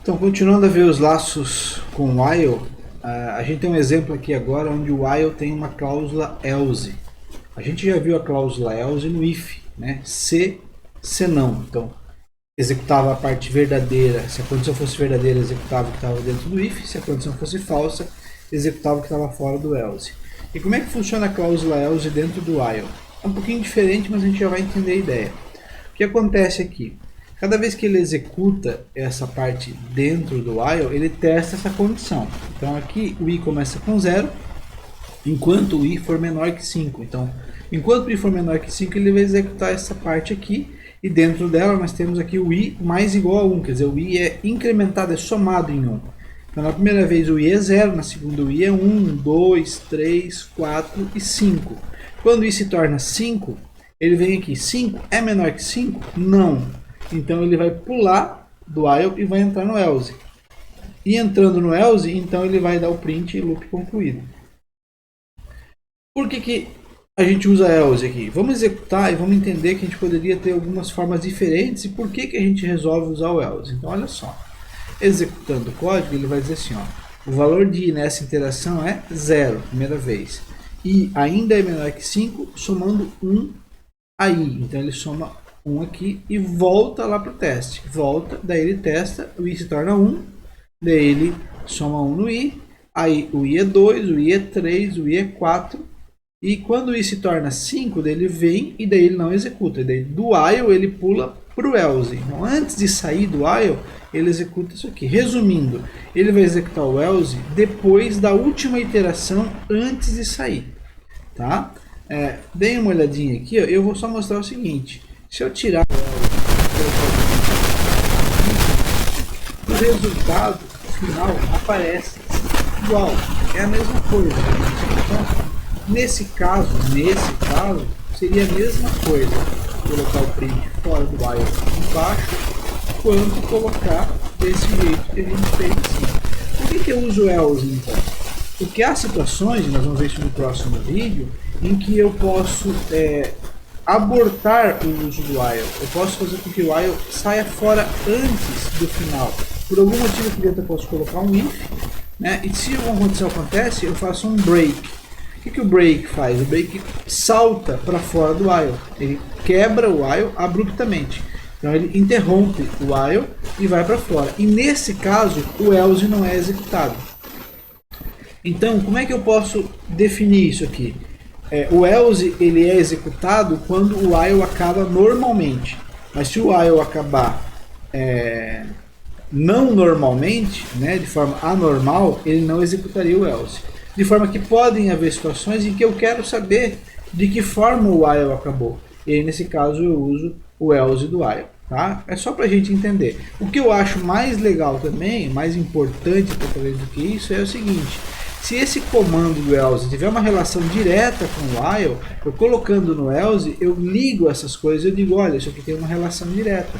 Então, continuando a ver os laços com while, a gente tem um exemplo aqui agora onde o while tem uma cláusula else. A gente já viu a cláusula else no if, né? Se não. Então, executava a parte verdadeira. Se a condição fosse verdadeira, executava o que estava dentro do if. Se a condição fosse falsa, executava o que estava fora do else. E como é que funciona a cláusula else dentro do while? É um pouquinho diferente, mas a gente já vai entender a ideia. O que acontece aqui? Cada vez que ele executa essa parte dentro do while, ele testa essa condição. Então aqui o i começa com 0, enquanto o i for menor que 5. Então, enquanto o i for menor que 5, ele vai executar essa parte aqui. E dentro dela nós temos aqui o i mais igual a 1, quer dizer, o i é incrementado, é somado em 1. Então na primeira vez o i é 0, na segunda o i é 1, 2, 3, 4 e 5. Quando o i se torna 5, ele vem aqui, 5 é menor que 5? Não. Então ele vai pular do while e vai entrar no else. E entrando no else, então ele vai dar o print e loop concluído. Por que a gente usa else aqui? Vamos executar e vamos entender que a gente poderia ter algumas formas diferentes e por que a gente resolve usar o else. Então olha só, executando o código, ele vai dizer assim, ó, o valor de i nessa interação é 0, primeira vez. E ainda é menor que 5, somando 1 a i. Então ele soma 1 aqui e volta lá para o teste. Volta, daí ele testa, o i se torna 1, daí ele soma 1 no i, aí o i é 2, o i é 3, o i é 4, e quando o i se torna 5, daí ele vem e daí ele não executa. Daí do while ele pula para o else. Então antes de sair do while, ele executa isso aqui. Resumindo, ele vai executar o else depois da última iteração antes de sair. Tá? Deem uma olhadinha aqui, ó, eu vou só mostrar o seguinte. Se eu tirar o resultado final aparece igual, é a mesma coisa. Então, nesse caso, seria a mesma coisa colocar o print fora do while embaixo, quanto colocar desse jeito que a gente fez assim. Por que eu uso o else então? Porque há situações, nós vamos ver isso no próximo vídeo, em que eu posso abortar o uso do while. Eu posso fazer com que o while saia fora antes do final. Por algum motivo aqui dentro eu posso colocar um if, né? E se alguma condição acontece, eu faço um break. O que o break faz? O break salta para fora do while. Ele quebra o while abruptamente. Então ele interrompe o while e vai para fora. E nesse caso, o else não é executado. Então, como é que eu posso definir isso aqui? O else ele é executado quando o while acaba normalmente. Mas se o while acabar não normalmente, né, de forma anormal, ele não executaria o else. De forma que podem haver situações em que eu quero saber de que forma o while acabou. E aí, nesse caso eu uso o else do while. Tá? É só para a gente entender. O que eu acho mais legal também, mais importante talvez do que isso, é o seguinte. Se esse comando do else tiver uma relação direta com o while, eu colocando no else, eu ligo essas coisas e eu digo, olha, isso aqui tem uma relação direta.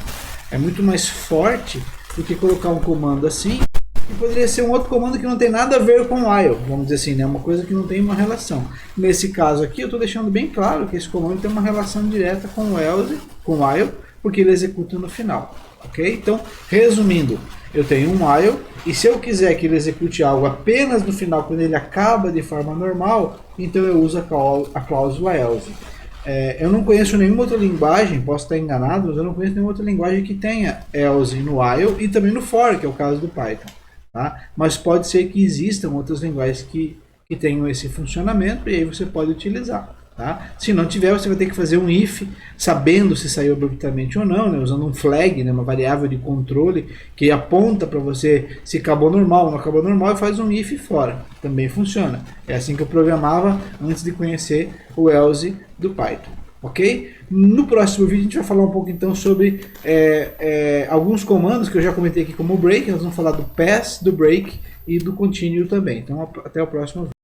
É muito mais forte do que colocar um comando assim, que poderia ser um outro comando que não tem nada a ver com o while, vamos dizer assim, né? Uma coisa que não tem uma relação. Nesse caso aqui, eu estou deixando bem claro que esse comando tem uma relação direta com o else, com o while, porque ele executa no final. Ok? Então, resumindo, eu tenho um while e se eu quiser que ele execute algo apenas no final, quando ele acaba de forma normal, então eu uso a cláusula else. Eu não conheço nenhuma outra linguagem, posso estar enganado, mas eu não conheço nenhuma outra linguagem que tenha else no while e também no for, que é o caso do Python. Tá? Mas pode ser que existam outras linguagens que tenham esse funcionamento e aí você pode utilizar. Tá? Se não tiver, você vai ter que fazer um if, sabendo se saiu abruptamente ou não, né? Usando um flag, né? Uma variável de controle que aponta para você se acabou normal ou não acabou normal e faz um if fora. Também funciona. É assim que eu programava antes de conhecer o else do Python. Ok? No próximo vídeo a gente vai falar um pouco então sobre alguns comandos que eu já comentei aqui como o break. Nós vamos falar do pass, do break e do continue também. Então até o próximo vídeo.